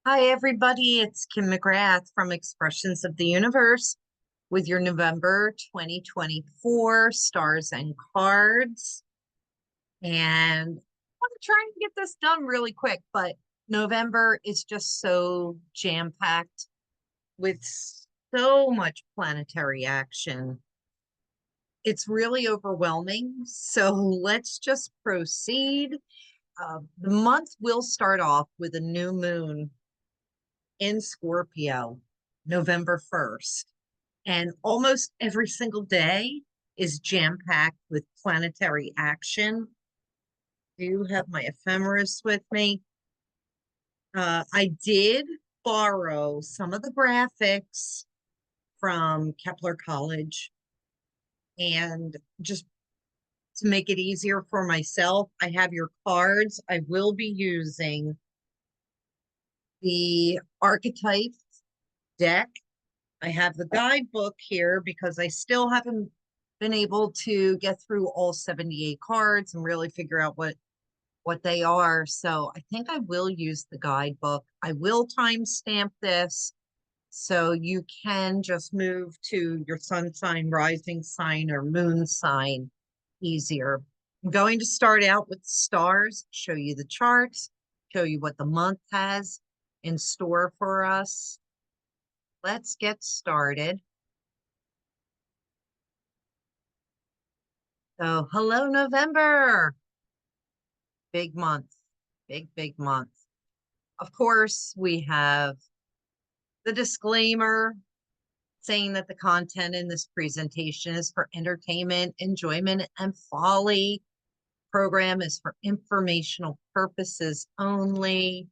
Hi, everybody. It's Kim McGrath from Expressions of the Universe with your November 2024 stars and cards. And I want to try and get this done really quick, but November is just so jam-packed with so much planetary action. It's really overwhelming. So let's just proceed. The month will start off with a new moon in Scorpio, November 1st. And almost every single day is jam-packed with planetary action. I do have my ephemeris with me. I did borrow some of the graphics from Kepler College, and just to make it easier for myself, I have your cards. I will be using the archetype deck. I have the guidebook here because I still haven't been able to get through all 78 cards and really figure out what they are. So I think I will use the guidebook. I will timestamp this so you can just move to your sun sign, rising sign, or moon sign easier. I'm going to start out with stars, show you the charts, show you what the month has in store for us. Let's get started. So, hello, November. Big month, big month. Of course, we have the disclaimer saying that the content in this presentation is for entertainment, enjoyment, and folly. Program is for informational purposes only.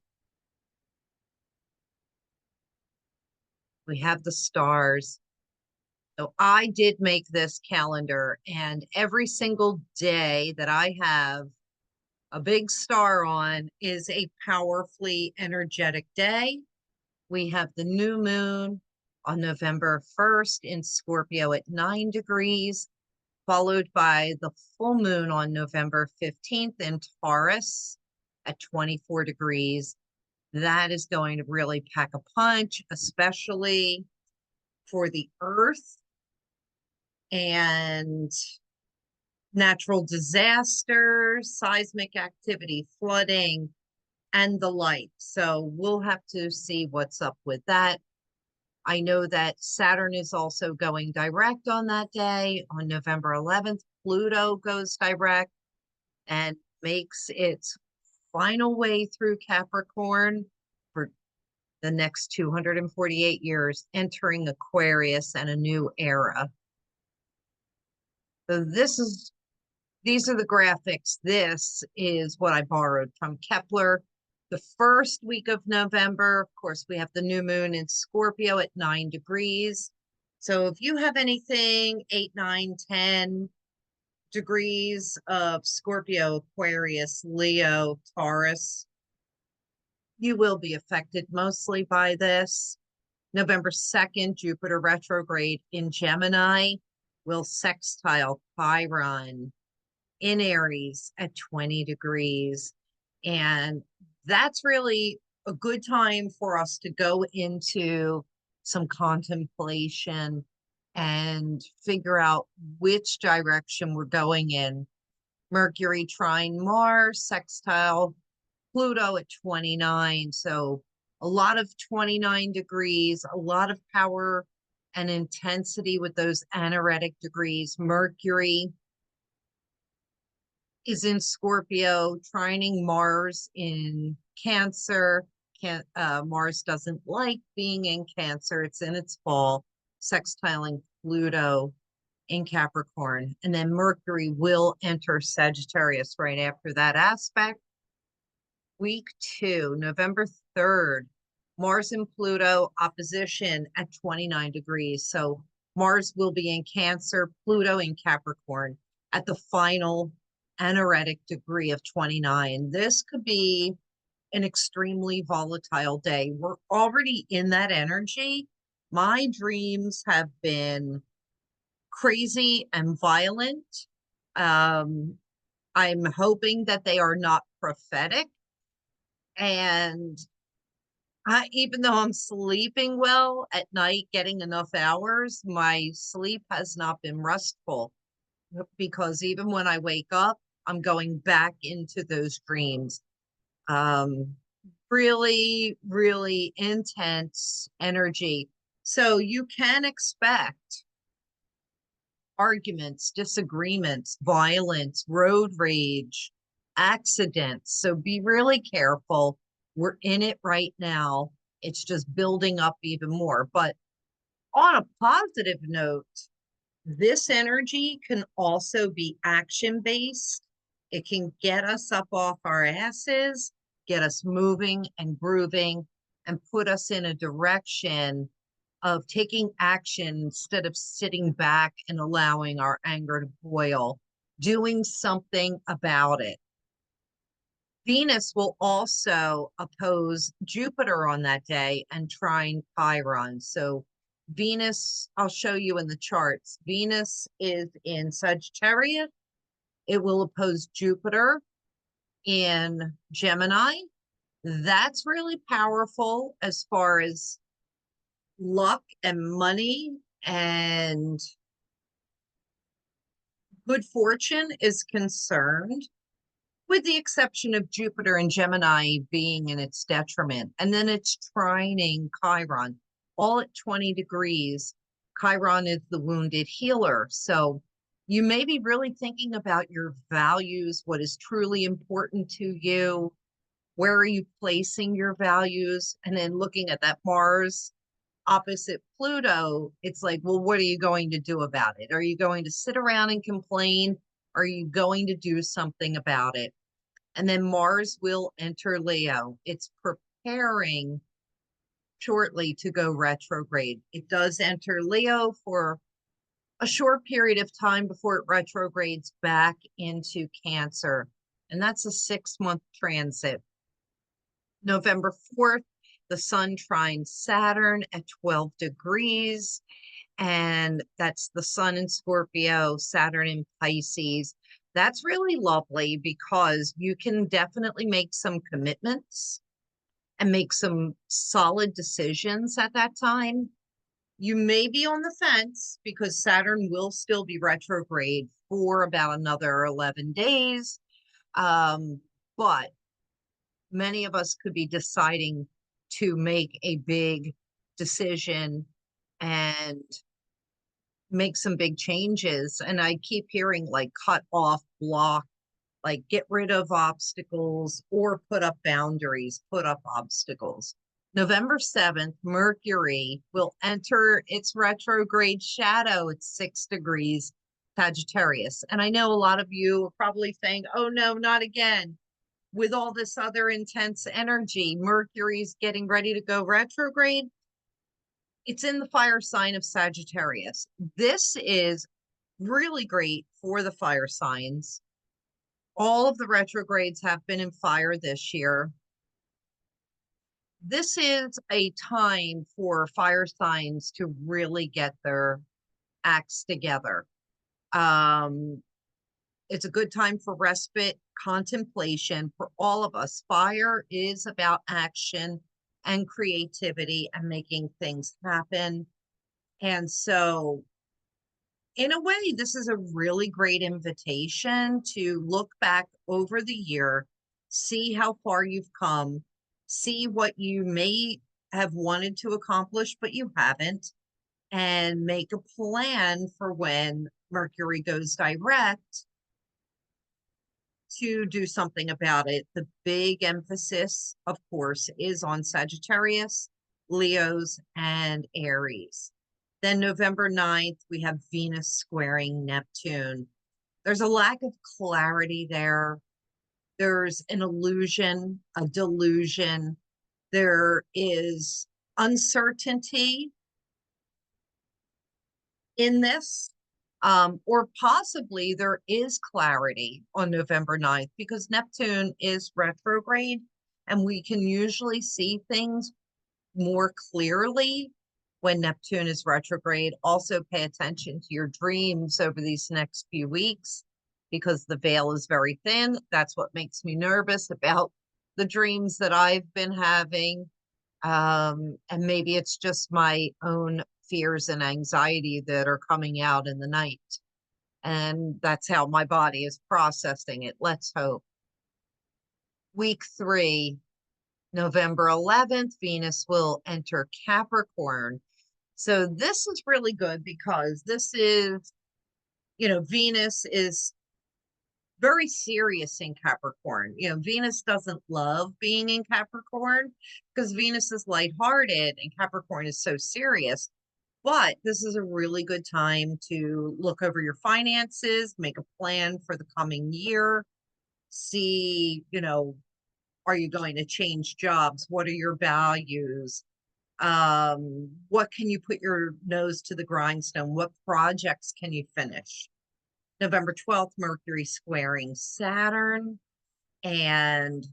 We have the stars. So I did make this calendar, and every single day that I have a big star on is a powerfully energetic day. We have the new moon on November 1st in Scorpio at 9 degrees, followed by the full moon on November 15th in Taurus at 24 degrees. That is going to really pack a punch, especially for the earth and natural disasters, seismic activity, flooding, and the like. So we'll have to see what's up with that. I know that Saturn is also going direct on that day. On November 11th, Pluto goes direct and makes its final way through Capricorn for the next 248 years, entering Aquarius and a new era. So these are the graphics. This is what I borrowed from Kepler. The first week of November, of course, we have the new moon in Scorpio at 9 degrees. So if you have anything 8, 9, 10 degrees of Scorpio, Aquarius, Leo, Taurus, you will be affected mostly by this. November 2nd, Jupiter retrograde in Gemini will sextile Chiron in Aries at 20 degrees. And that's really a good time for us to go into some contemplation and figure out which direction we're going in. Mercury trine Mars, sextile Pluto at 29. So a lot of 29 degrees, a lot of power and intensity with those anaretic degrees. Mercury is in Scorpio, trining Mars in Cancer. Mars doesn't like being in Cancer. It's in its fall, sextiling Pluto in Capricorn. And then Mercury will enter Sagittarius right after that aspect. Week 2, November 3rd, Mars and Pluto opposition at 29 degrees. So Mars will be in Cancer, Pluto in Capricorn at the final anaretic degree of 29. This could be an extremely volatile day. We're already in that energy. My dreams have been crazy and violent. I'm hoping that they are not prophetic. And Even though I'm sleeping well at night, getting enough hours, my sleep has not been restful because even when I wake up, I'm going back into those dreams. Um, really, really intense energy. So you can expect arguments, disagreements, violence, road rage, accidents. So be really careful. We're in it right now. It's just building up even more. But on a positive note, this energy can also be action based. It can get us up off our asses, get us moving and grooving, and put us in a direction of taking action instead of sitting back and allowing our anger to boil, doing something about it. Venus will also oppose Jupiter on that day and trine Chiron. So Venus, I'll show you in the charts. Venus is in Sagittarius. It will oppose Jupiter in Gemini. That's really powerful as far as luck and money and good fortune is concerned, with the exception of Jupiter and Gemini being in its detriment. And then it's trining Chiron, all at 20 degrees. Chiron is the wounded healer. So you may be really thinking about your values, what is truly important to you, where are you placing your values, and then looking at that Mars opposite Pluto, it's like, well, what are you going to do about it? Are you going to sit around and complain? Are you going to do something about it? And then Mars will enter Leo. It's preparing shortly to go retrograde. It does enter Leo for a short period of time before it retrogrades back into Cancer. And that's a 6-month transit. November 4th, the sun trines Saturn at 12 degrees. And that's the sun in Scorpio, Saturn in Pisces. That's really lovely because you can definitely make some commitments and make some solid decisions at that time. You may be on the fence because Saturn will still be retrograde for about another 11 days. But many of us could be deciding to make a big decision and make some big changes. And I keep hearing like cut off, block, like get rid of obstacles or put up boundaries, put up obstacles. November 7th, Mercury will enter its retrograde shadow at 6 degrees Sagittarius. And I know a lot of you are probably saying, oh no, not again. With all this other intense energy, Mercury's getting ready to go retrograde. It's in the fire sign of Sagittarius. This is really great for the fire signs. All of the retrogrades have been in fire this year. This is a time for fire signs to really get their acts together. It's a good time for respite, contemplation for all of us. Fire is about action and creativity and making things happen. And so, in a way, this is a really great invitation to look back over the year, see how far you've come, see what you may have wanted to accomplish, but you haven't, and make a plan for when Mercury goes direct to do something about it. The big emphasis, of course, is on Sagittarius, Leos, and Aries. Then November 9th, we have Venus squaring Neptune. There's a lack of clarity there. There's an illusion, a delusion. There is uncertainty in this. Or possibly there is clarity on November 9th because Neptune is retrograde and we can usually see things more clearly when Neptune is retrograde. Also pay attention to your dreams over these next few weeks because the veil is very thin. That's what makes me nervous about the dreams that I've been having. And maybe it's just my own fears and anxiety that are coming out in the night. And that's how my body is processing it. Let's hope. Week 3, November 11th, Venus will enter Capricorn. So this is really good because this is, Venus is very serious in Capricorn. Venus doesn't love being in Capricorn because Venus is lighthearted and Capricorn is so serious. But this is a really good time to look over your finances, make a plan for the coming year, see, are you going to change jobs? What are your values? What can you put your nose to the grindstone? What projects can you finish? November 12th, Mercury squaring Saturn. And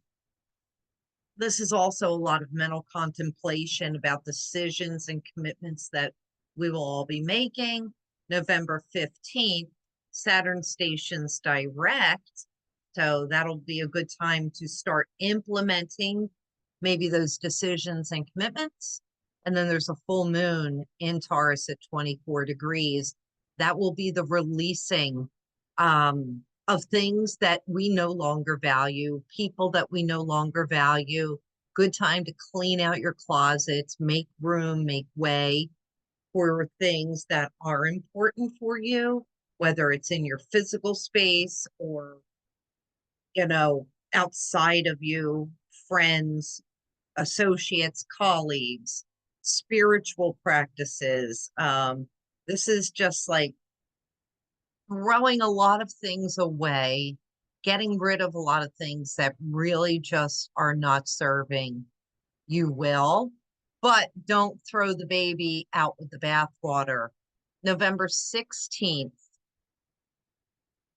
this is also a lot of mental contemplation about decisions and commitments that we will all be making. November 15th, Saturn stations direct. So that'll be a good time to start implementing maybe those decisions and commitments. And then there's a full moon in Taurus at 24 degrees. That will be the releasing of things that we no longer value, people that we no longer value. Good time to clean out your closets, make room, make way for things that are important for you, whether it's in your physical space or, outside of you, friends, associates, colleagues, spiritual practices. This is just like throwing a lot of things away, getting rid of a lot of things that really just are not serving you well, but don't throw the baby out with the bathwater. November 16th,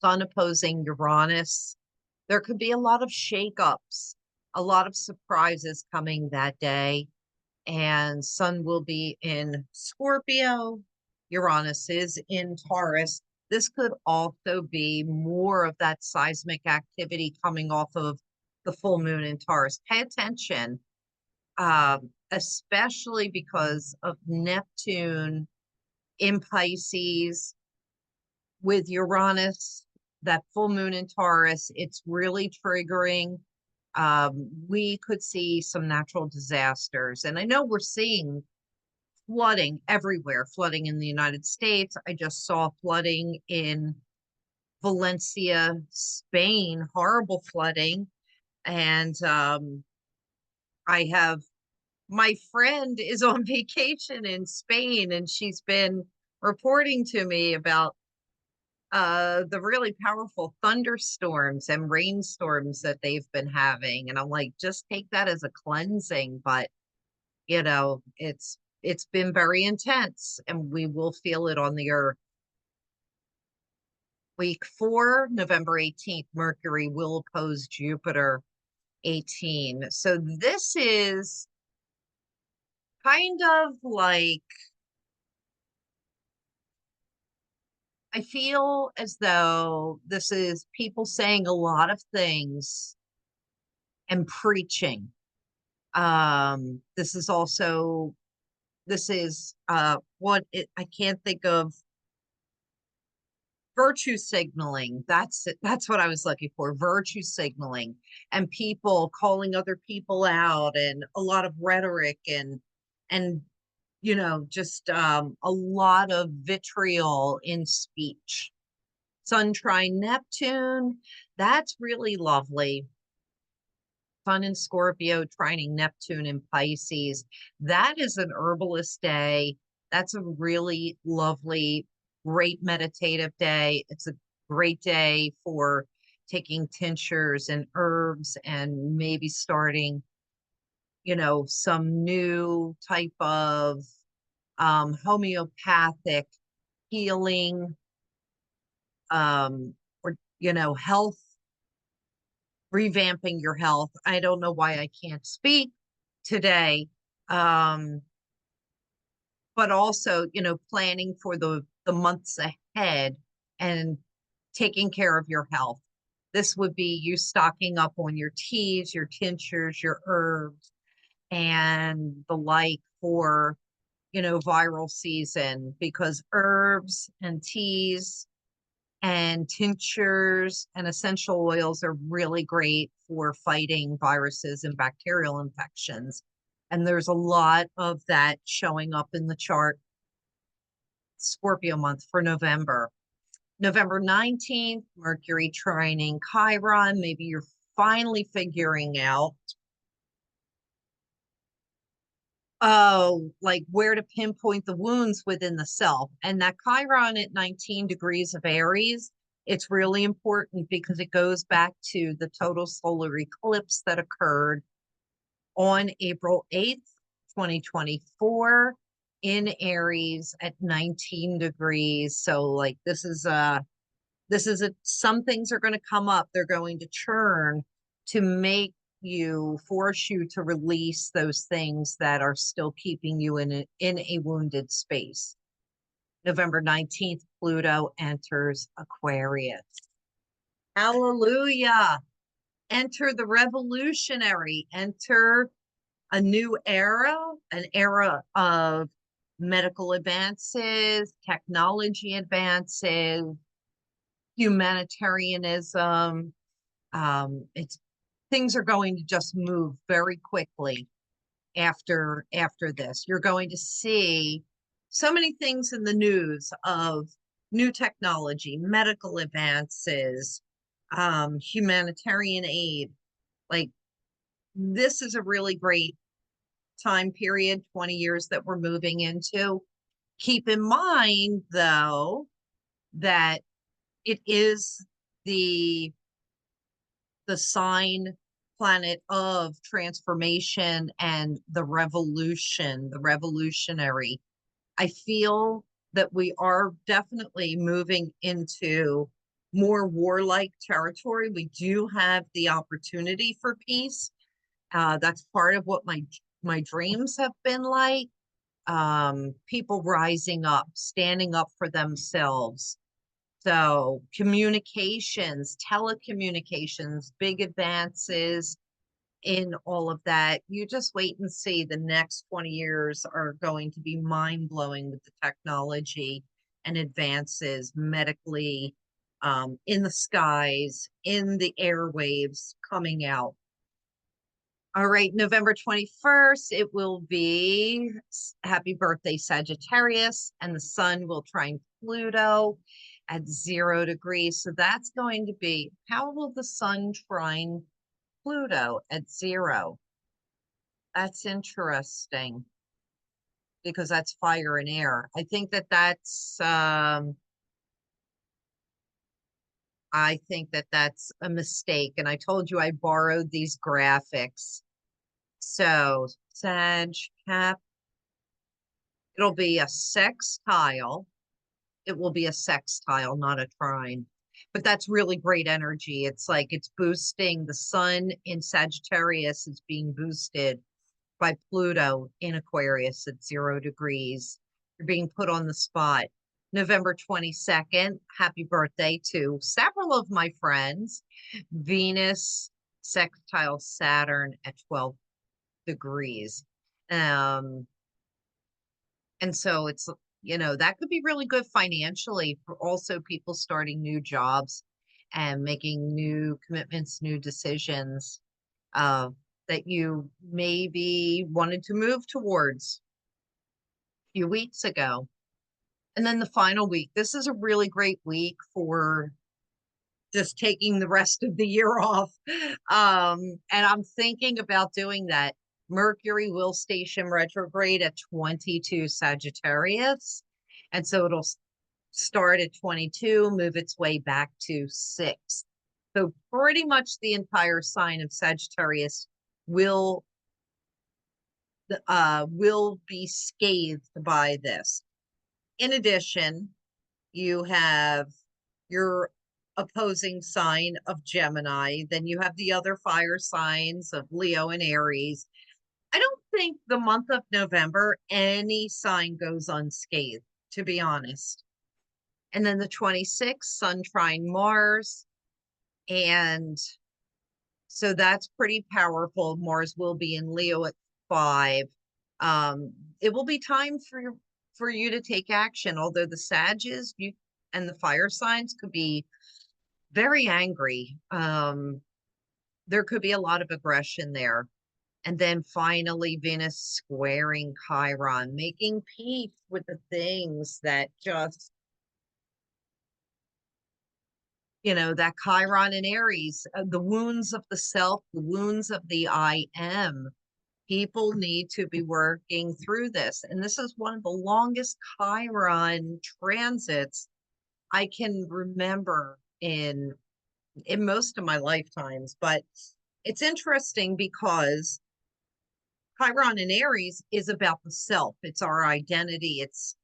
Sun opposing Uranus. There could be a lot of shakeups, a lot of surprises coming that day. And Sun will be in Scorpio. Uranus is in Taurus. This could also be more of that seismic activity coming off of the full moon in Taurus. Pay attention, especially because of Neptune in Pisces with Uranus, that full moon in Taurus. It's really triggering. We could see some natural disasters. And I know we're seeing flooding everywhere, flooding in the United States. I just saw flooding in Valencia, Spain, horrible flooding. And I have my friend is on vacation in Spain, and she's been reporting to me about the really powerful thunderstorms and rainstorms that they've been having. And I'm like, just take that as a cleansing. But it's been very intense, and we will feel it on the earth. Week 4, November 18th, Mercury will oppose Jupiter 18. So this is kind of like, I feel as though this is people saying a lot of things and preaching. This is also, I can't think of, virtue signaling. That's it. That's what I was looking for. Virtue signaling and people calling other people out, and a lot of rhetoric and just a lot of vitriol in speech. Sun trine Neptune, that's really lovely. Sun in Scorpio trining Neptune in Pisces. That is an herbalist day. That's a really lovely, great meditative day. It's a great day for taking tinctures and herbs and maybe starting, some new type of homeopathic healing, or, health, revamping your health. I don't know why I can't speak today. But also, planning for the months ahead and taking care of your health. This would be you stocking up on your teas, your tinctures, your herbs, and the like for, viral season, because herbs and teas and tinctures and essential oils are really great for fighting viruses and bacterial infections. And there's a lot of that showing up in the chart. Scorpio month for November. November 19th, Mercury trining Chiron. Maybe you're finally figuring out, like where to pinpoint the wounds within the self. And that Chiron at 19 degrees of Aries, it's really important because it goes back to the total solar eclipse that occurred on April 8th, 2024 in Aries at 19 degrees. So like some things are going to come up. They're going to churn to force you to release those things that are still keeping you in a wounded space. November 19th, Pluto enters Aquarius. Hallelujah. Enter the revolutionary, enter a new era, an era of medical advances, technology advances, humanitarianism. It's things are going to just move very quickly after this. You're going to see so many things in the news of new technology, medical advances, humanitarian aid. Like, this is a really great time period, 20 years that we're moving into. Keep in mind, though, that it is the sign planet of transformation and the revolution, the revolutionary. I feel that we are definitely moving into more warlike territory. We do have the opportunity for peace. That's part of what my dreams have been like. People rising up, standing up for themselves. So communications, telecommunications, big advances in all of that. You just wait and see. The next 20 years are going to be mind-blowing with the technology and advances medically, in the skies, in the airwaves coming out. All right, November 21st, it will be happy birthday, Sagittarius, and the sun will trine Pluto at 0 degrees. So that's going to be, how will the sun trine Pluto at 0? That's interesting because that's fire and air. I think that's a mistake. And I told you I borrowed these graphics. So Sag, Cap, it'll be a sextile. It will be a sextile, not a trine. But that's really great energy. It's like it's boosting. The sun in Sagittarius is being boosted by Pluto in Aquarius at 0 degrees. You're being put on the spot. November 22nd, happy birthday to several of my friends. Venus sextile Saturn at 12 degrees. And so it's, that could be really good financially for also people starting new jobs and making new commitments, new decisions that you maybe wanted to move towards a few weeks ago. And then the final week, this is a really great week for just taking the rest of the year off. And I'm thinking about doing that. Mercury will station retrograde at 22 Sagittarius. And so it'll start at 22, move its way back to 6. So pretty much the entire sign of Sagittarius will be scathed by this. In addition, you have your opposing sign of Gemini. Then you have the other fire signs of Leo and Aries. I don't think the month of November, any sign goes unscathed, to be honest. And then the 26th, Sun trine Mars. And so that's pretty powerful. Mars will be in Leo at 5. It will be time for you to take action, although the Sages and the fire signs could be very angry. There could be a lot of aggression there. And then finally, Venus squaring Chiron, making peace with the things that just, that Chiron and Aries, the wounds of the self, the wounds of the I am. People need to be working through this. And this is one of the longest Chiron transits I can remember in most of my lifetimes. But it's interesting because Chiron in Aries is about the self. It's our identity. It's,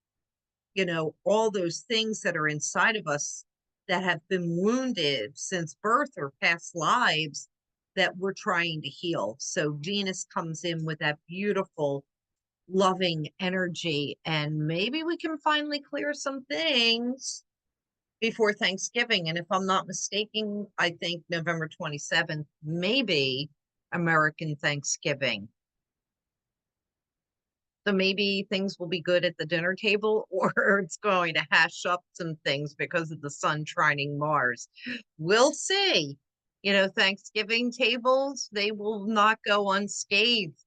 all those things that are inside of us that have been wounded since birth or past lives that we're trying to heal. So Venus comes in with that beautiful, loving energy, and maybe we can finally clear some things before Thanksgiving. And if I'm not mistaken, I think November 27th, maybe American Thanksgiving. So maybe things will be good at the dinner table, or it's going to hash up some things because of the sun trining Mars. We'll see. Thanksgiving tables, they will not go unscathed.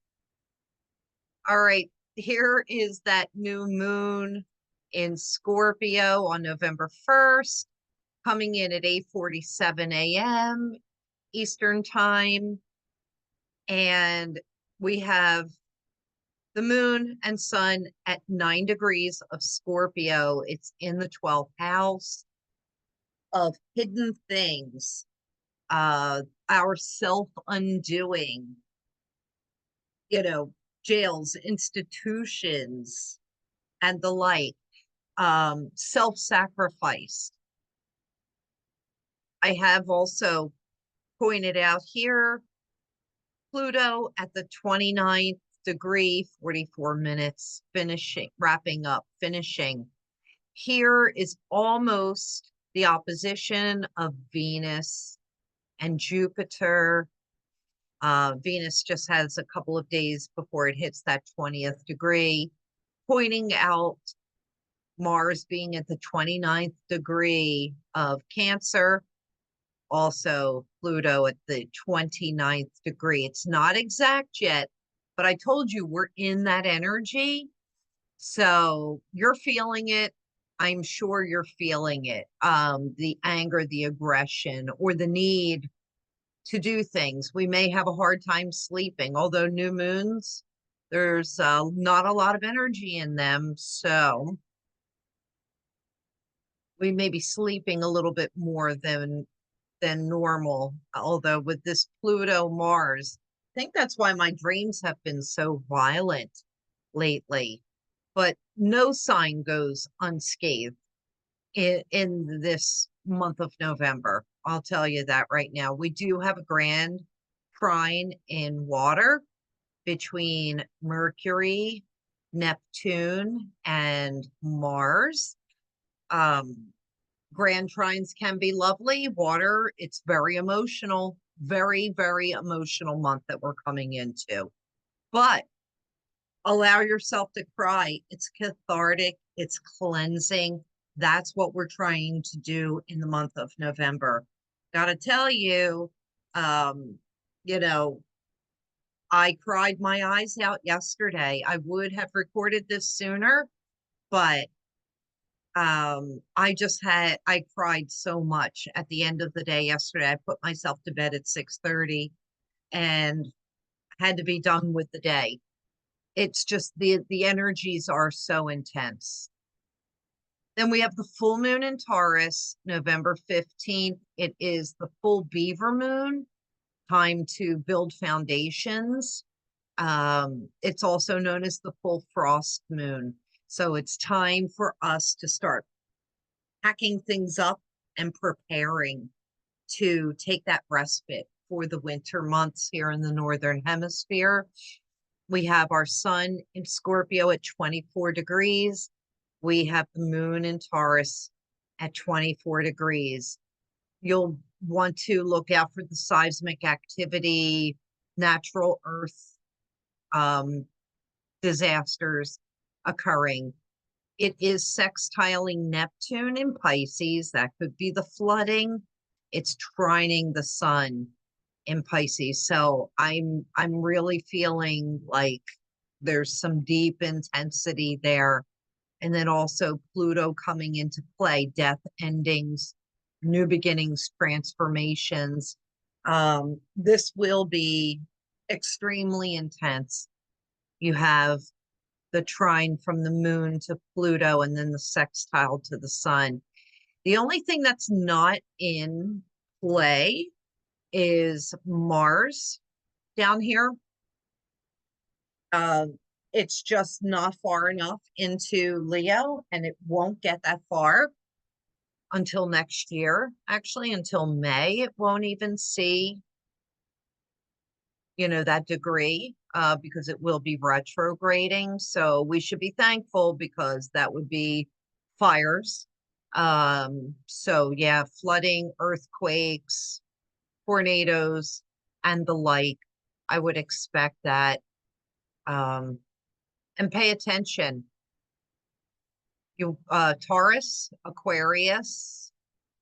All right, here is that new moon in Scorpio on November 1st, coming in at 8:47 a.m. Eastern time. And we have the moon and sun at 9 degrees of Scorpio. It's in the 12th house of hidden things, our self-undoing, jails, institutions, and the like, self-sacrifice. I have also pointed out here, Pluto at the 29th degree, 44 minutes, wrapping up, finishing. Here is almost the opposition of Venus and Jupiter. Venus just has a couple of days before it hits that 20th degree, pointing out Mars being at the 29th degree of Cancer. Also, Pluto at the 29th degree. It's not exact yet, but I told you we're in that energy. So you're feeling it. I'm sure you're feeling it. The anger, the aggression, or the need to do things. We may have a hard time sleeping, although new moons, there's not a lot of energy in them. So we may be sleeping a little bit more than normal, although with this Pluto Mars, I think that's why my dreams have been so violent lately. But no sign goes unscathed in this month of November. I'll tell you that right now. We do have a grand trine in water between Mercury, Neptune, and Mars. Grand trines can be lovely. Water, it's very emotional, very, very emotional month that we're coming into. But allow yourself to cry. It's cathartic, it's cleansing. That's what we're trying to do in the month of November. Gotta tell you, you know, I cried my eyes out yesterday. I would have recorded this sooner, but I cried so much at the end of the day yesterday. I put myself to bed at 6:30 and had to be done with the day. It's just the energies are so intense. Then we have the full moon in Taurus, November 15th. It is the full beaver moon, time to build foundations. It's also known as the full frost moon. So it's time for us to start packing things up and preparing to take that respite for the winter months here in the Northern Hemisphere. We have our sun in Scorpio at 24 degrees. We have the moon in Taurus at 24 degrees. You'll want to look out for the seismic activity, natural earth disasters occurring. It is sextiling Neptune in Pisces. That could be the flooding. It's trining the sun in Pisces. So I'm really feeling like there's some deep intensity there. And then also Pluto coming into play, death, endings, new beginnings, transformations. This will be extremely intense. You have the trine from the moon to Pluto and then the sextile to the sun. The only thing that's not in play is Mars down here. It's just not far enough into Leo, and it won't get that far until next year. Actually, until May, it won't even see, that degree, because it will be retrograding. So we should be thankful because that would be fires. So yeah, flooding, earthquakes, tornadoes, and the like. I would expect that. And pay attention. Taurus, Aquarius.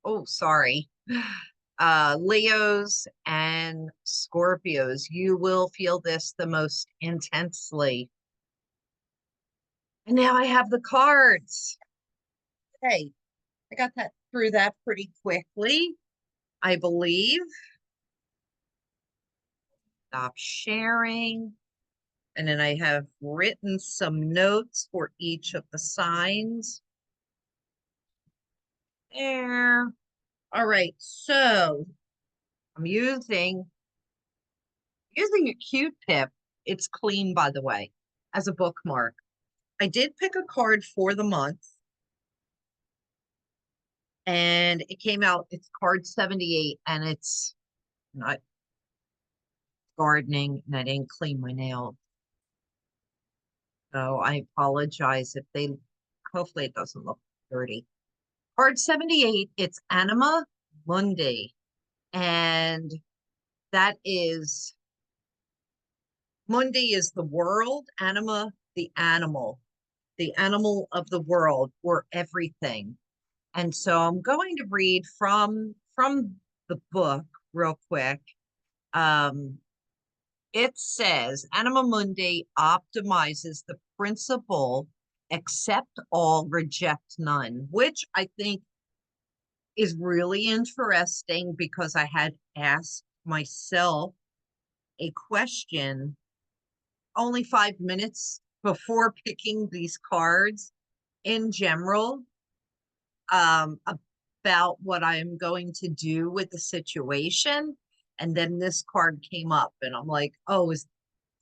Oh, sorry. Leos and Scorpios, you will feel this the most intensely. And now I have the cards. Okay, I got that through that pretty quickly, I believe. Stop sharing. And then I have written some notes for each of the signs. There. All right, so I'm using a Q-tip. It's clean, by the way, as a bookmark. I did pick a card for the month, and it came out, it's card 78, and it's not gardening, and I didn't clean my nails. So I apologize if hopefully it doesn't look dirty. Card 78, it's Anima Mundi, and that is, Mundi is the world, anima, the animal of the world, or everything. And so I'm going to read from the book real quick. It says Anima Mundi optimizes the principle accept all, reject none, which I think is really interesting because I had asked myself a question only 5 minutes before picking these cards in general, about what I'm going to do with the situation. And then this card came up, and I'm like, oh,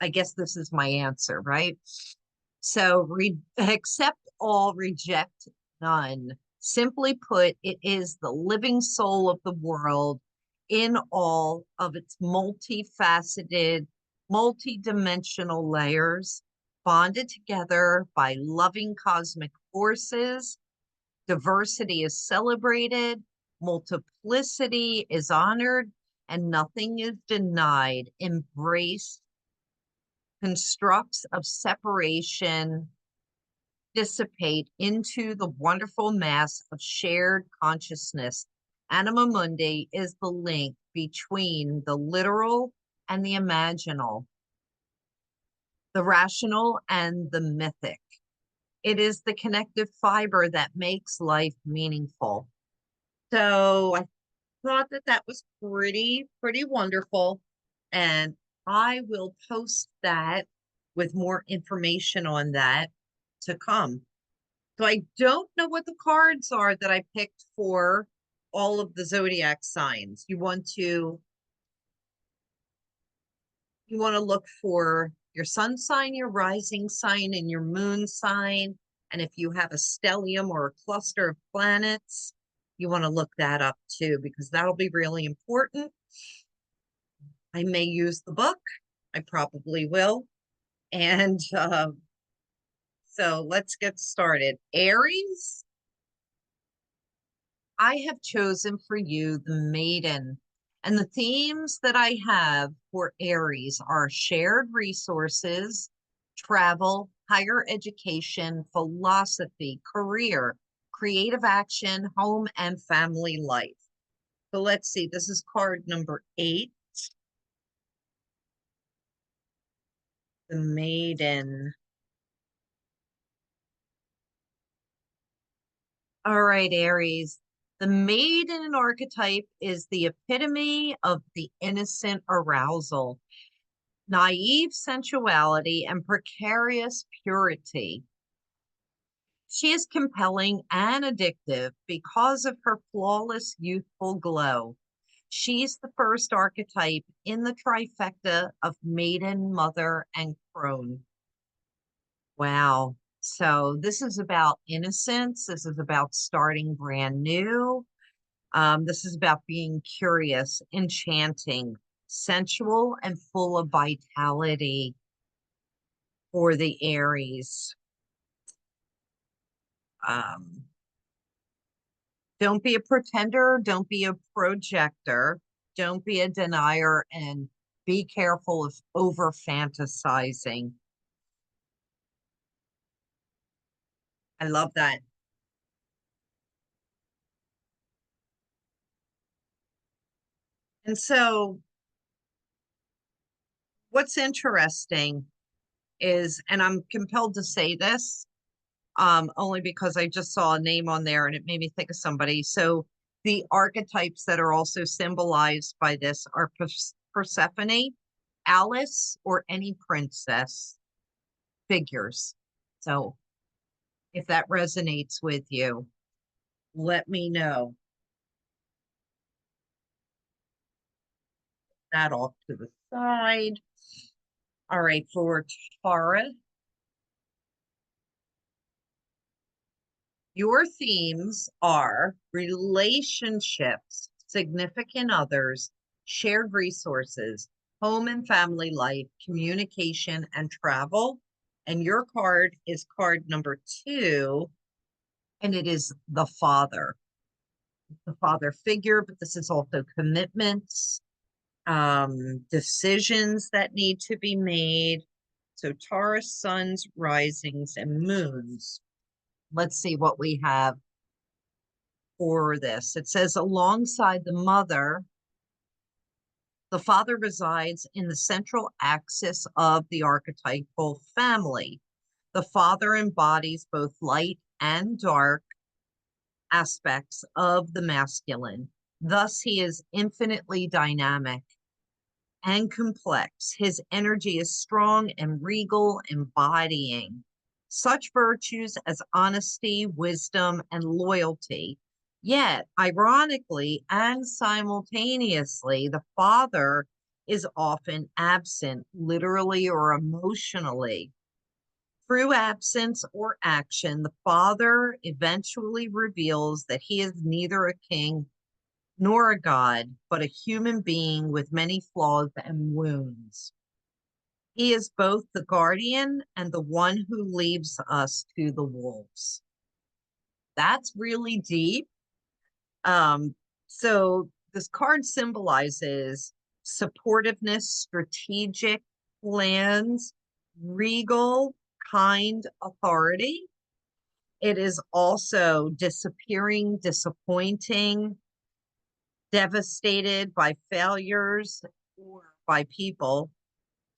I guess this is my answer, right? So accept all, reject none. Simply put, it is the living soul of the world in all of its multifaceted, multidimensional layers, bonded together by loving cosmic forces. Diversity is celebrated, multiplicity is honored, and nothing is denied. Embrace constructs of separation dissipate into the wonderful mass of shared consciousness. Anima Mundi is the link between the literal and the imaginal, the rational and the mythic. It is the connective fiber that makes life meaningful. So I thought that was pretty wonderful. And I will post that with more information on that to come. So I don't know what the cards are that I picked for all of the zodiac signs. You want to look for your sun sign, your rising sign, and your moon sign. And if you have a stellium or a cluster of planets, you want to look that up too, because that'll be really important. I may use the book. I probably will. And so let's get started. Aries, I have chosen for you the maiden. And the themes that I have for Aries are shared resources, travel, higher education, philosophy, career, creative action, home, and family life. So let's see, this is card number 8, the Maiden. All right, Aries. The maiden archetype is the epitome of the innocent arousal, naive sensuality, and precarious purity. She is compelling and addictive because of her flawless youthful glow. She's the first archetype in the trifecta of maiden, mother, and crone. Wow. So this is about innocence. This is about starting brand new. This is about being curious, enchanting, sensual, and full of vitality for the Aries. Um, don't be a pretender. Don't be a projector. Don't be a denier, and be careful of over fantasizing. I love that. And so, what's interesting is, and I'm compelled to say this, only because I just saw a name on there and it made me think of somebody. So the archetypes that are also symbolized by this are Persephone, Alice, or any princess figures. So if that resonates with you, let me know. That off to the side. All right, for Taurus, your themes are relationships, significant others, shared resources, home and family life, communication, and travel. And your card is card number 2, and it is the father figure, but this is also commitments, decisions that need to be made. So Taurus, suns, risings, and moons. Let's see what we have for this. It says alongside the mother, the father resides in the central axis of the archetypal family. The father embodies both light and dark aspects of the masculine. Thus, he is infinitely dynamic and complex. His energy is strong and regal, embodying such virtues as honesty, wisdom, and loyalty. Yet, ironically and simultaneously, the father is often absent, literally or emotionally. Through absence or action, the father eventually reveals that he is neither a king nor a god, but a human being with many flaws and wounds. He is both the guardian and the one who leaves us to the wolves. That's really deep. Um, so this card symbolizes supportiveness, strategic plans, regal, kind authority. It is also disappearing, disappointing, devastated by failures or by people.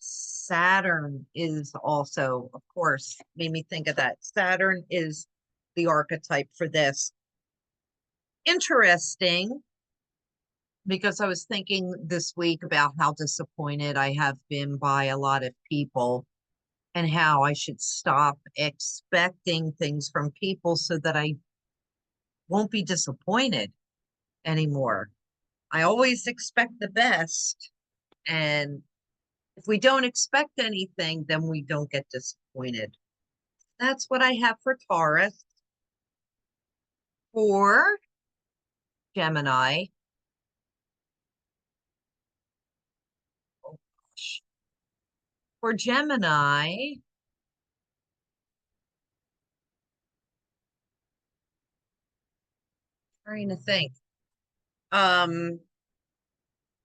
Saturn is also, of course, made me think of that. Saturn is the archetype for this. Interesting, because I was thinking this week about how disappointed I have been by a lot of people and how I should stop expecting things from people so that I won't be disappointed anymore. I always expect the best. And if we don't expect anything, then we don't get disappointed. That's what I have for Taurus. For Gemini, oh gosh. For Gemini, trying to think. Um,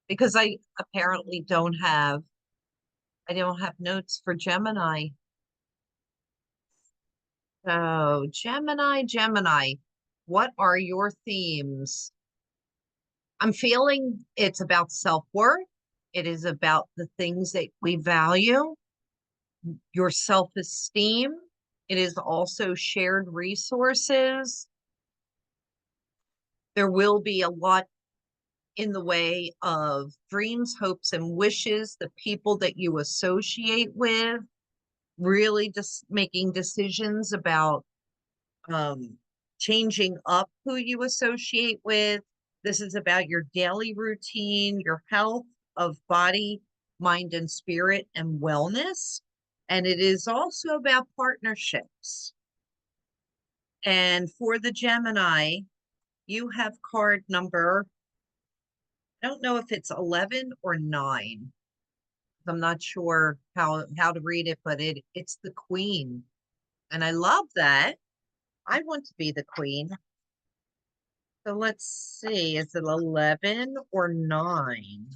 because I apparently I don't have notes for Gemini. So Gemini, what are your themes? I'm feeling it's about self-worth. It is about the things that we value, your self-esteem. It is also shared resources. There will be a lot in the way of dreams, hopes, and wishes, the people that you associate with, really just making decisions about changing up who you associate with. This is about your daily routine, your health of body, mind, and spirit, and wellness. And it is also about partnerships. And for the Gemini, you have card number, I don't know if it's 11 or 9. I'm not sure how to read it, but it's the Queen. And I love that. I want to be the Queen. So let's see, is it 11 or 9?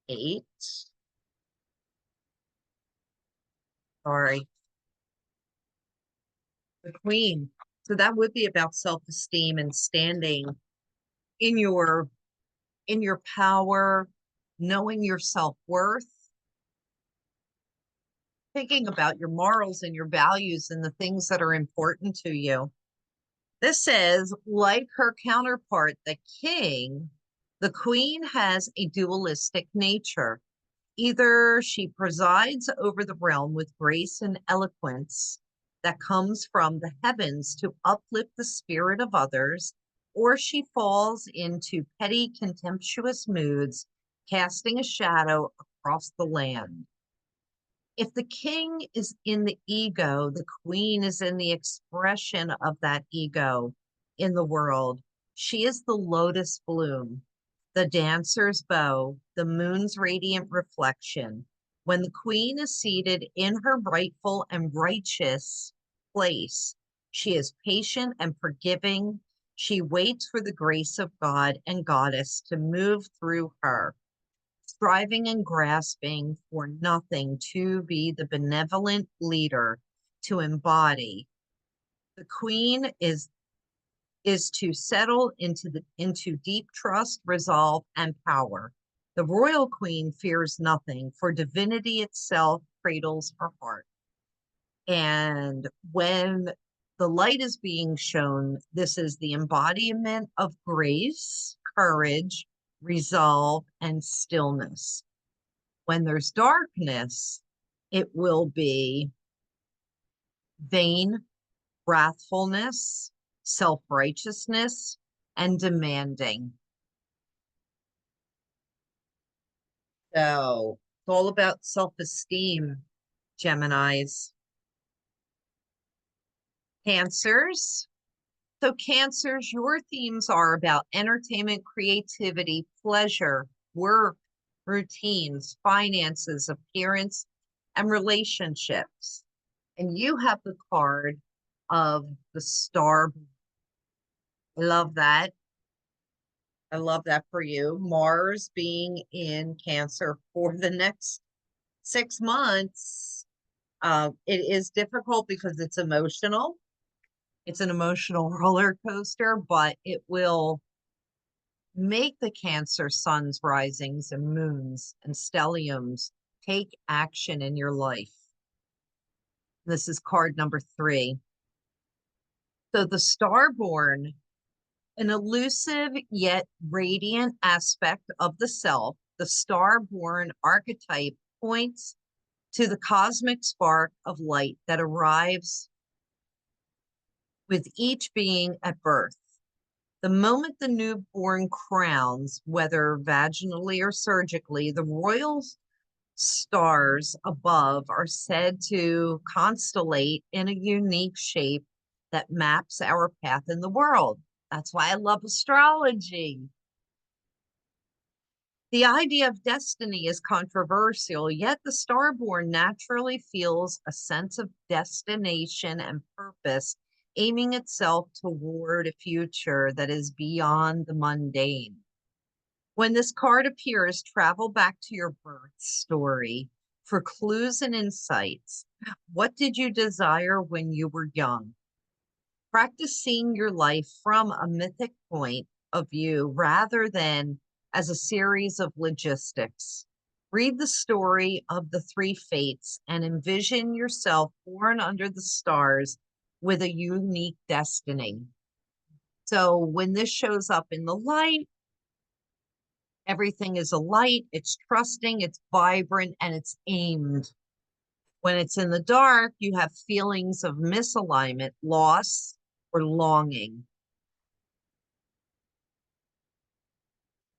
8. Sorry, the Queen. So that would be about self-esteem and standing in your power, knowing your self-worth, thinking about your morals and your values and the things that are important to you. This says, like her counterpart, the King, the Queen has a dualistic nature. Either she presides over the realm with grace and eloquence that comes from the heavens to uplift the spirit of others, or she falls into petty, contemptuous moods, casting a shadow across the land. If the king is in the ego, the queen is in the expression of that ego in the world. She is the lotus bloom, the dancer's bow, the moon's radiant reflection. When the queen is seated in her rightful and righteous place, she is patient and forgiving. She waits for the grace of God and goddess to move through her, striving and grasping for nothing, to be the benevolent leader, to embody. The queen is to settle into deep trust, resolve, and power. The royal queen fears nothing, for divinity itself cradles her heart. And when the light is being shown, this is the embodiment of grace, courage, resolve, and stillness. When there's darkness, it will be vain, wrathfulness, self-righteousness, and demanding. So it's all about self-esteem, Geminis. Cancers. So Cancers, your themes are about entertainment, creativity, pleasure, work, routines, finances, appearance, and relationships. And you have the card of the star. I love that. I love that for you. Mars being in Cancer for the next 6 months. It is difficult because it's emotional. It's an emotional roller coaster, but it will make the Cancer suns, risings, and moons and stelliums take action in your life. This is card number 3. So the Starborn, an elusive yet radiant aspect of the self, the Starborn archetype points to the cosmic spark of light that arrives with each being at birth. The moment the newborn crowns, whether vaginally or surgically, the royal stars above are said to constellate in a unique shape that maps our path in the world. That's why I love astrology. The idea of destiny is controversial, yet the starborn naturally feels a sense of destination and purpose, aiming itself toward a future that is beyond the mundane. When this card appears, travel back to your birth story for clues and insights. What did you desire when you were young? Practice seeing your life from a mythic point of view rather than as a series of logistics. Read the story of the three fates and envision yourself born under the stars with a unique destiny. So when this shows up in the light, everything is a light, it's trusting, it's vibrant, and it's aimed. When it's in the dark, you have feelings of misalignment, loss, or longing.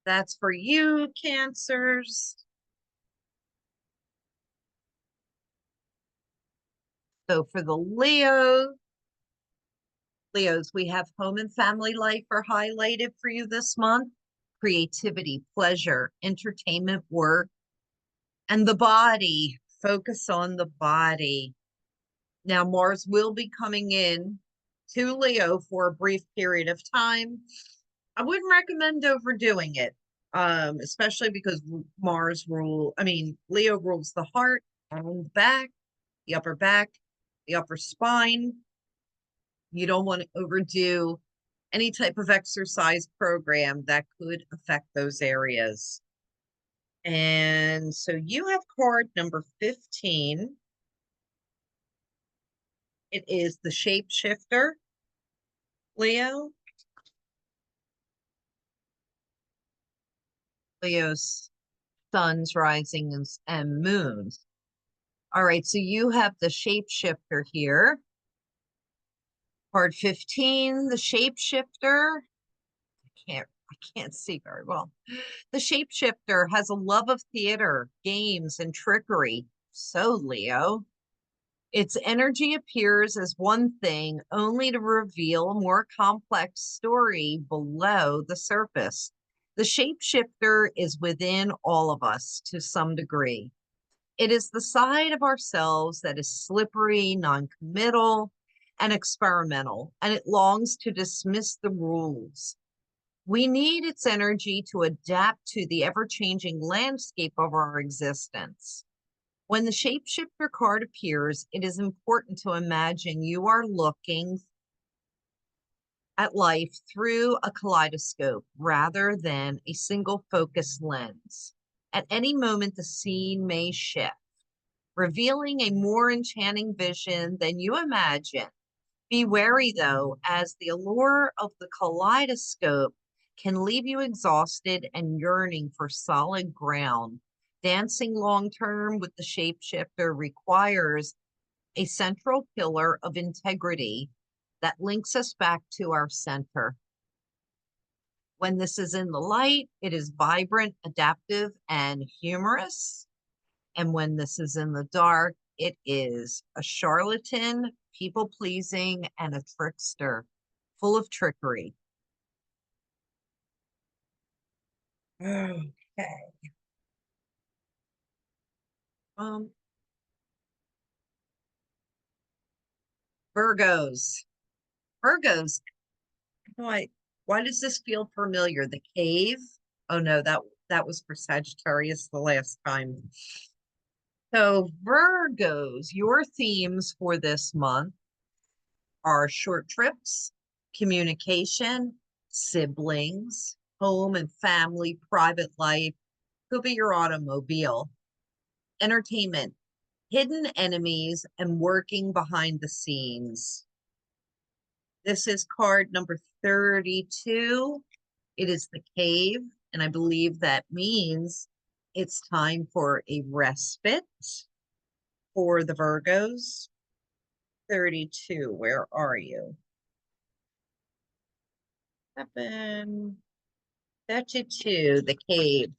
That's for you, Cancers. So for the Leos, we have home and family life are highlighted for you this month. Creativity, pleasure, entertainment, work, and the body. Focus on the body. Now, Mars will be coming in to Leo for a brief period of time. I wouldn't recommend overdoing it, especially because Leo rules the heart and the back, the upper spine. You don't want to overdo any type of exercise program that could affect those areas. And so you have card number 15. It is the shapeshifter, Leo. Leo's suns, risings, and moons. All right, so you have the shapeshifter here. Card 15, the shapeshifter. I can't see very well. The shapeshifter has a love of theater, games, and trickery. So, Leo, its energy appears as one thing only to reveal a more complex story below the surface. The shapeshifter is within all of us to some degree. It is the side of ourselves that is slippery, non-committal, and experimental, and it longs to dismiss the rules. We need its energy to adapt to the ever-changing landscape of our existence. When the shapeshifter card appears, it is important to imagine you are looking at life through a kaleidoscope rather than a single focus lens. At any moment, the scene may shift, revealing a more enchanting vision than you imagine. Be wary, though, as the allure of the kaleidoscope can leave you exhausted and yearning for solid ground. Dancing long term with the shapeshifter requires a central pillar of integrity that links us back to our center. When this is in the light, it is vibrant, adaptive, and humorous. And when this is in the dark, it is a charlatan, people pleasing, and a trickster, full of trickery. Okay. Um, Virgos. Virgos. Why does this feel familiar? The cave? Oh no, that was for Sagittarius the last time. So Virgos, your themes for this month are short trips, communication, siblings, home and family, private life, could be your automobile, entertainment, hidden enemies, and working behind the scenes. This is card number 32. It is the cave, and I believe that means it's time for a respite for the Virgos. 32, where are you? 32, the cave.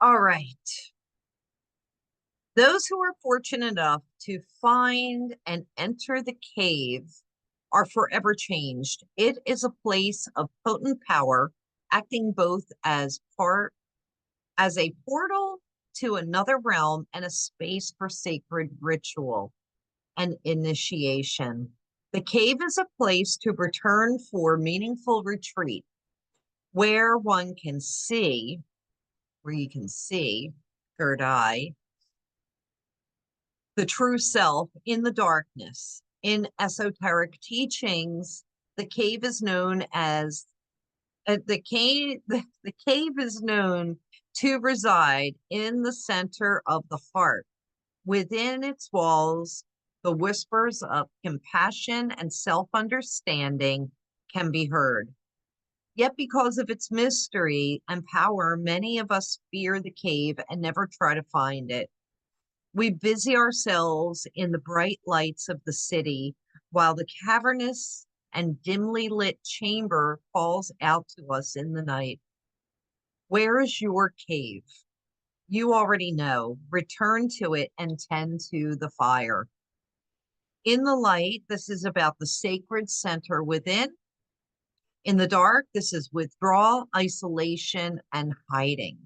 All right. Those who are fortunate enough to find and enter the cave are forever changed. It is a place of potent power, acting both as a portal to another realm and a space for sacred ritual and initiation. The cave is a place to return for meaningful retreat. where one can see, where you can see, third eye, the true self in the darkness. In esoteric teachings, the cave is known as the cave is known to reside in the center of the heart. Within its walls, the whispers of compassion and self-understanding can be heard. Yet because of its mystery and power, many of us fear the cave and never try to find it. We busy ourselves in the bright lights of the city, while the cavernous and dimly lit chamber calls out to us in the night. Where is your cave? You already know. Return to it and tend to the fire. In the light, this is about the sacred center within. In the dark, this is withdrawal, isolation, and hiding.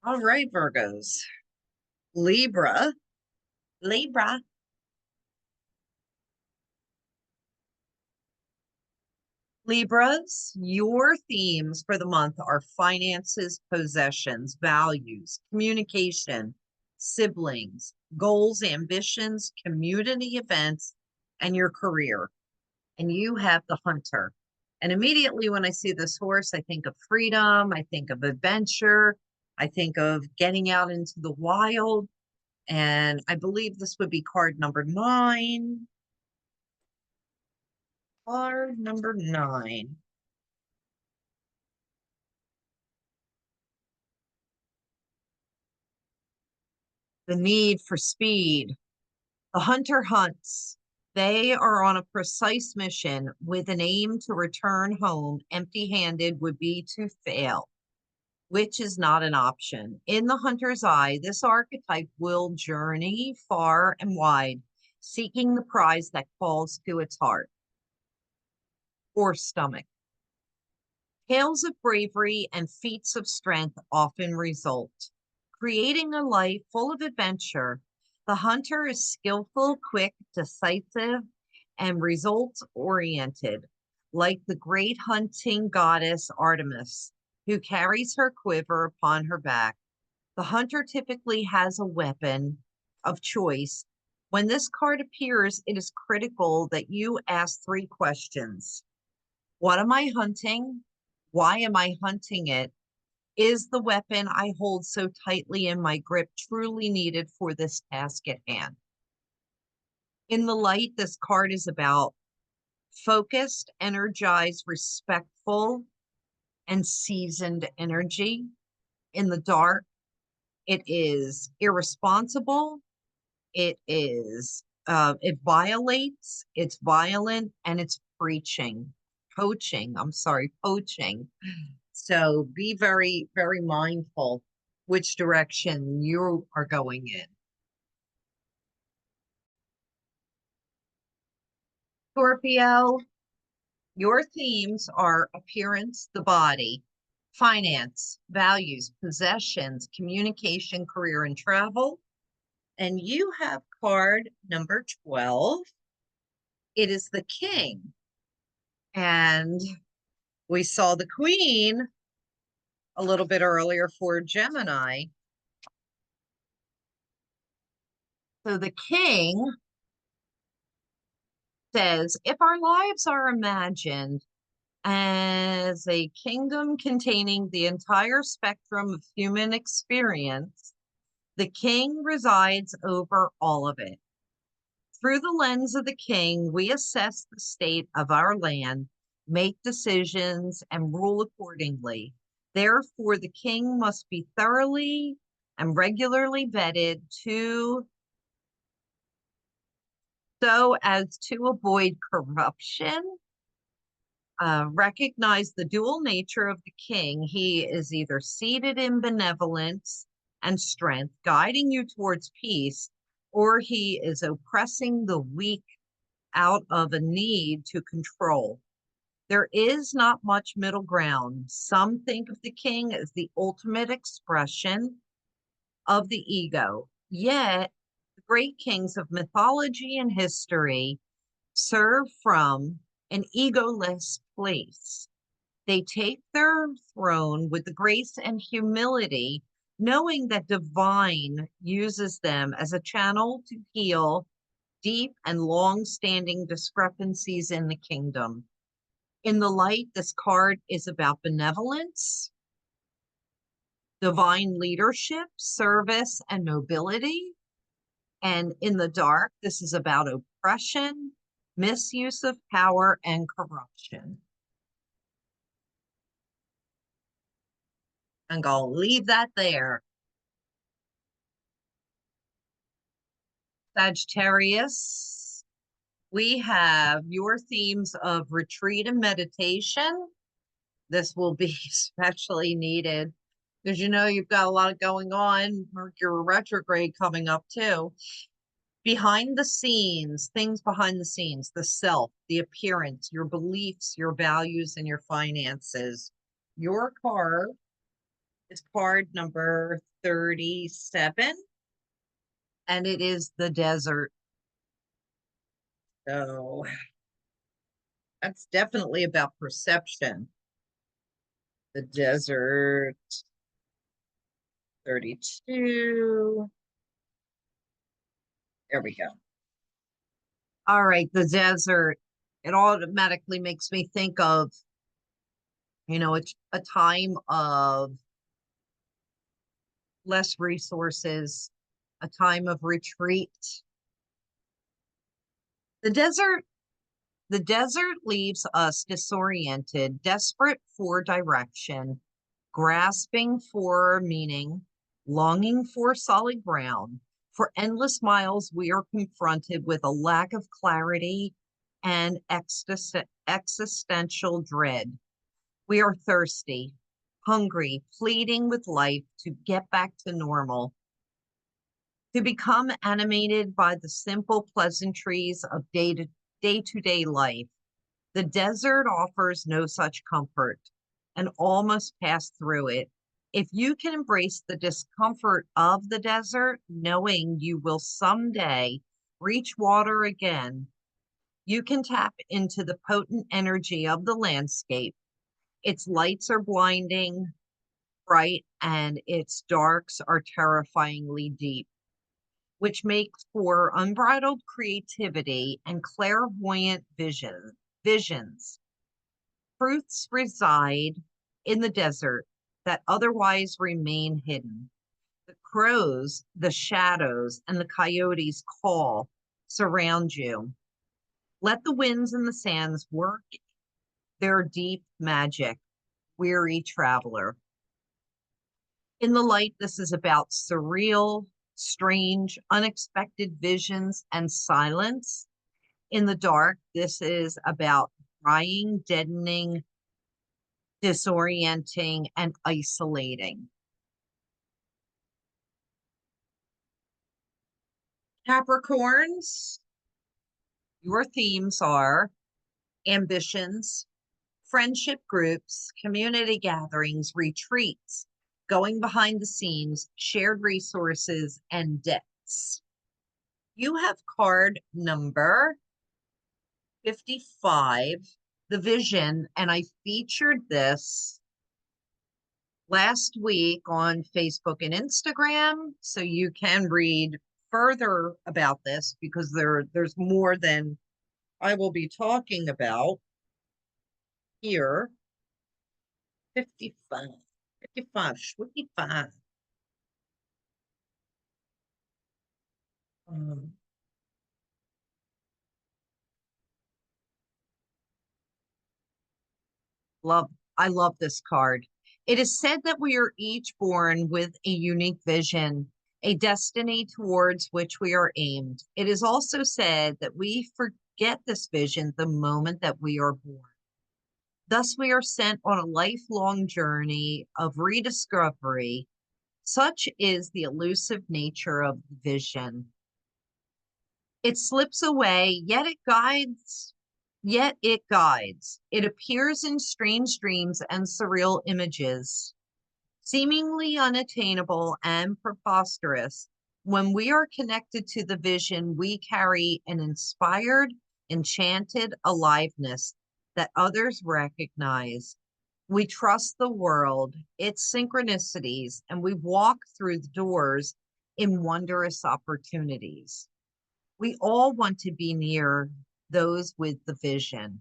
All right, Virgos. Libra. Libra. Libras, your themes for the month are finances, possessions, values, communication, siblings, goals, ambitions, community events, and your career. And you have the hunter. And immediately when I see this horse, I think of freedom, I think of adventure, I think of getting out into the wild. And I believe this would be card number 9. Card number 9. The need for speed. The hunter hunts. They are on a precise mission with an aim to return home empty-handed would be to fail, which is not an option. In the hunter's eye, this archetype will journey far and wide, seeking the prize that calls to its heart or stomach. Tales of bravery and feats of strength often result. Creating a life full of adventure, the hunter is skillful, quick, decisive, and results-oriented, like the great hunting goddess Artemis, who carries her quiver upon her back. The hunter typically has a weapon of choice. When this card appears, it is critical that you ask 3 questions. What am I hunting? Why am I hunting it? Is the weapon I hold so tightly in my grip truly needed for this task at hand? In the light, this card is about focused, energized, respectful, and seasoned energy. In the dark, it is irresponsible. It violates, it's violent, and it's poaching. So be very, very mindful which direction you are going in. Scorpio, your themes are appearance, the body, finance, values, possessions, communication, career, and travel. And you have card number 12. It is the king. And we saw the queen a little bit earlier for Gemini. So the king says, if our lives are imagined as a kingdom containing the entire spectrum of human experience, the king resides over all of it. Through the lens of the king, we assess the state of our land, make decisions, and rule accordingly. Therefore, the king must be thoroughly and regularly vetted so as to avoid corruption. Recognize the dual nature of the king. He is either seated in benevolence and strength, guiding you towards peace, or he is oppressing the weak out of a need to control. There is not much middle ground. Some think of the king as the ultimate expression of the ego. Yet, the great kings of mythology and history serve from an egoless place. They take their throne with the grace and humility, knowing that divine uses them as a channel to heal deep and long-standing discrepancies in the kingdom. In the light, this card is about benevolence, divine leadership, service, and nobility. And in the dark, this is about oppression, misuse of power, and corruption. I'm going to leave that there. Sagittarius, we have your themes of retreat and meditation. This will be especially needed because you know you've got a lot going on. Mercury retrograde coming up too. Behind the scenes, things behind the scenes, the self, the appearance, your beliefs, your values, and your finances. Your card is card number 37, and it is the desert. So that's definitely about perception. The desert, 32. There we go. All right, the desert. It automatically makes me think of, it's a time of less resources, a time of retreat. The desert, the desert leaves us disoriented, desperate for direction, grasping for meaning, longing for solid ground. For endless miles, we are confronted with a lack of clarity and existential dread. We are thirsty, hungry, pleading with life to get back to normal, to become animated by the simple pleasantries of day-to-day life. The desert offers no such comfort, and all must pass through it. If you can embrace the discomfort of the desert, knowing you will someday reach water again, you can tap into the potent energy of the landscape. Its lights are blinding, bright, and its darks are terrifyingly deep, which makes for unbridled creativity and clairvoyant visions. Truths reside in the desert that otherwise remain hidden. The crows, the shadows, and the coyotes call, surround you. Let the winds and the sands work their deep magic, weary traveler. In the light, this is about surreal, strange, unexpected visions and silence. In the dark, this is about drying, deadening, disorienting, and isolating. Capricorns, your themes are ambitions, friendship groups, community gatherings, retreats, going behind the scenes, shared resources, and debts. You have card number 55, the vision, and I featured this last week on Facebook and Instagram, so you can read further about this because there's more than I will be talking about here. 55, 55, 55. Um, love, I love this card. It is said that we are each born with a unique vision, a destiny towards which we are aimed. It is also said that we forget this vision the moment that we are born. Thus, we are sent on a lifelong journey of rediscovery. Such is the elusive nature of the vision. It slips away, yet it guides. It appears in strange dreams and surreal images, seemingly unattainable and preposterous. When we are connected to the vision, we carry an inspired, enchanted aliveness that others recognize. We trust the world, its synchronicities, and we walk through the doors in wondrous opportunities. We all want to be near those with the vision.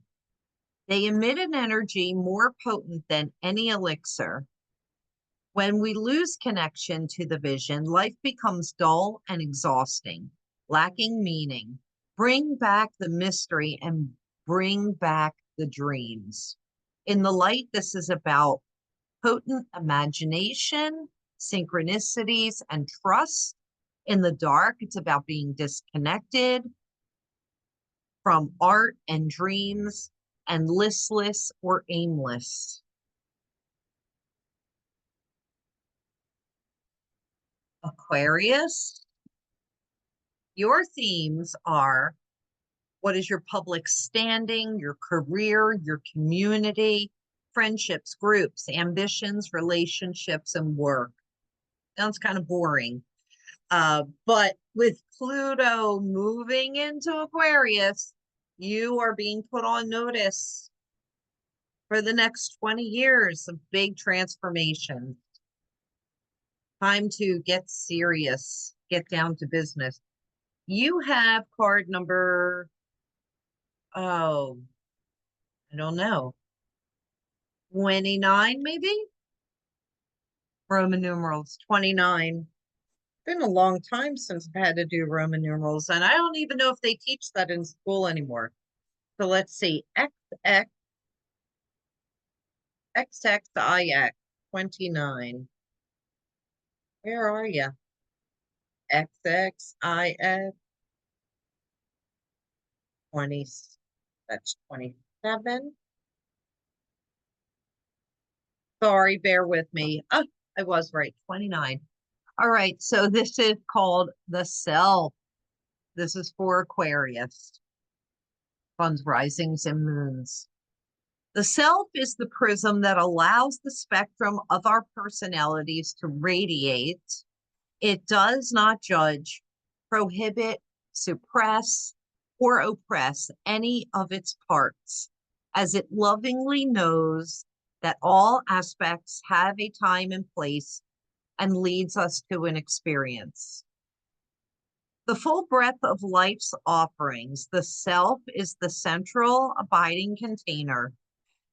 They emit an energy more potent than any elixir. When we lose connection to the vision, life becomes dull and exhausting, lacking meaning. Bring back the mystery and bring back the dreams. In the light, this is about potent imagination, synchronicities, and trust. In the dark, it's about being disconnected from art and dreams and listless or aimless. Aquarius, your themes are: what is your public standing, your career, your community, friendships, groups, ambitions, relationships, and work. Sounds kind of boring. But with Pluto moving into Aquarius, you are being put on notice for the next 20 years of big transformation. Time to get serious, get down to business. You have card number, oh, I don't know, 29 maybe? Roman numerals, 29. Been a long time since I've had to do Roman numerals, and I don't even know if they teach that in school anymore. So let's see, XX, XXIX, 29. Where are you? XXIX, 20, that's 27. Sorry, bear with me. Oh, I was right, 29. All right, so this is called the self. This is for Aquarius, suns, risings, and moons. The self is the prism that allows the spectrum of our personalities to radiate. It does not judge, prohibit, suppress, or oppress any of its parts, as it lovingly knows that all aspects have a time and place and leads us to an experience. The full breadth of life's offerings, the self is the central abiding container,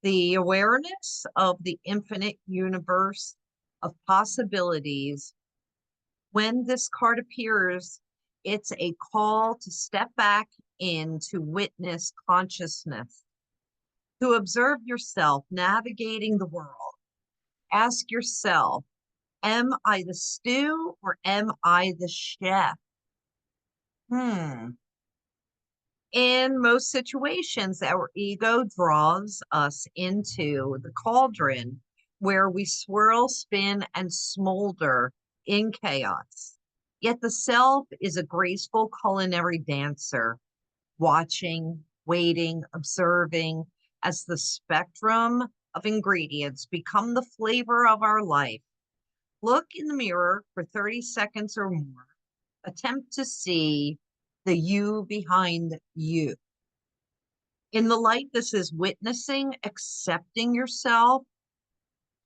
the awareness of the infinite universe of possibilities. When this card appears, it's a call to step back in to witness consciousness, to observe yourself navigating the world. Ask yourself, am I the stew or am I the chef? In most situations, our ego draws us into the cauldron where we swirl, spin, and smolder in chaos. Yet the self is a graceful culinary dancer, watching, waiting, observing as the spectrum of ingredients become the flavor of our life. Look in the mirror for 30 seconds or more. Attempt to see the you behind you. In the light, this is witnessing, accepting yourself,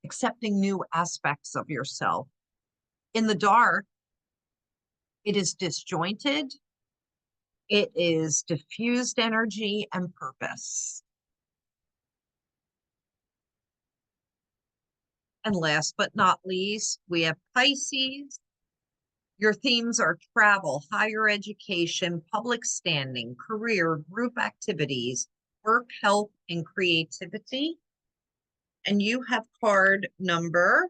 accepting new aspects of yourself. In the dark, it is disjointed, it is diffused energy and purpose. And last but not least, we have Pisces. Your themes are travel, higher education, public standing, career, group activities, work, health, and creativity. And you have card number,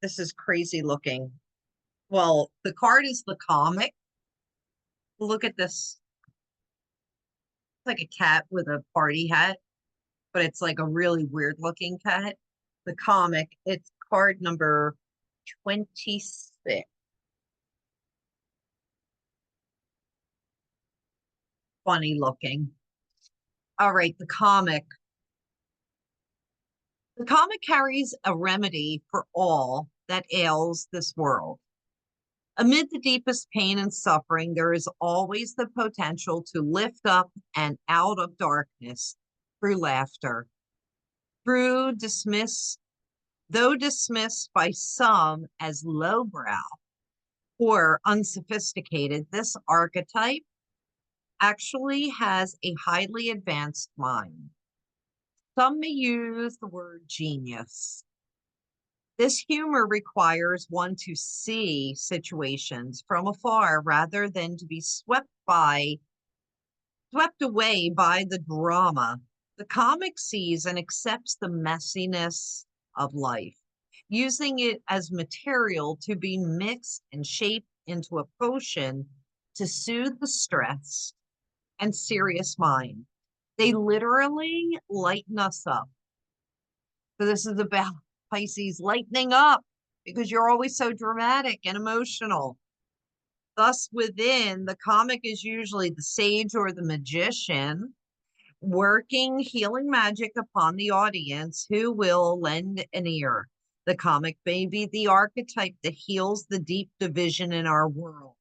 this is crazy looking. Well, the card is the comic. Look at this. It's like a cat with a party hat, but it's like a really weird looking cat. The comic, it's card number 26. Funny looking. All right, the comic. The comic carries a remedy for all that ails this world. Amid the deepest pain and suffering, there is always the potential to lift up and out of darkness through laughter. Through though dismissed by some as lowbrow or unsophisticated, this archetype actually has a highly advanced mind. Some may use the word genius. This humor requires one to see situations from afar rather than to be swept away by the drama. The comic sees and accepts the messiness of life, using it as material to be mixed and shaped into a potion to soothe the stress and serious mind. They literally lighten us up. So this is about Pisces lightening up because you're always so dramatic and emotional. Thus, within the comic is usually the sage or the magician working healing magic upon the audience who will lend an ear. The comic may be the archetype that heals the deep division in our world,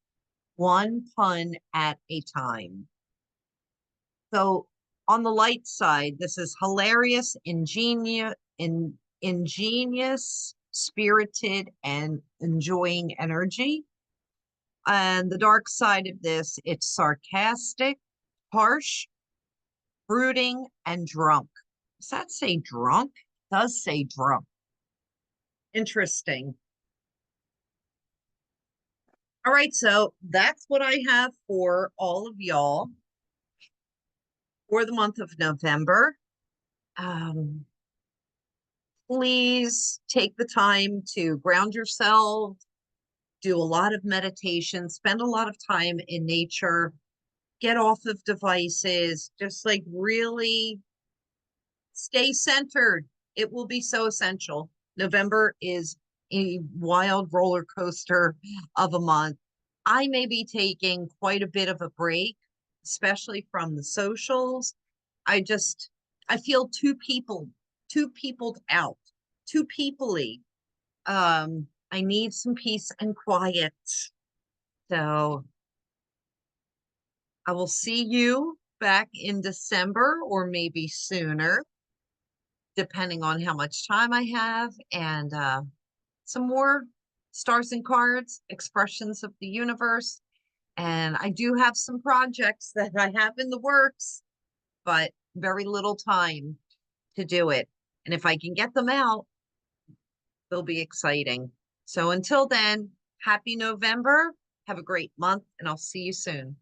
one pun at a time. So on the light side, this is hilarious, ingenious, spirited, and enjoying energy. And the dark side of this, it's sarcastic, harsh, brooding, and drunk. Does that say drunk? It does say drunk. Interesting. All right, so that's what I have for all of y'all for the month of November. Please take the time to ground yourself, do a lot of meditation, spend a lot of time in nature, get off of devices, just like really stay centered. It will be so essential. November is a wild roller coaster of a month. I may be taking quite a bit of a break, especially from the socials. I feel too peopled out, too peoply. I need some peace and quiet. So I will see you back in December or maybe sooner, depending on how much time I have, and some more stars and cards, expressions of the universe. And I do have some projects that I have in the works, but very little time to do it. And if I can get them out, they'll be exciting. So until then, happy November. Have a great month, and I'll see you soon.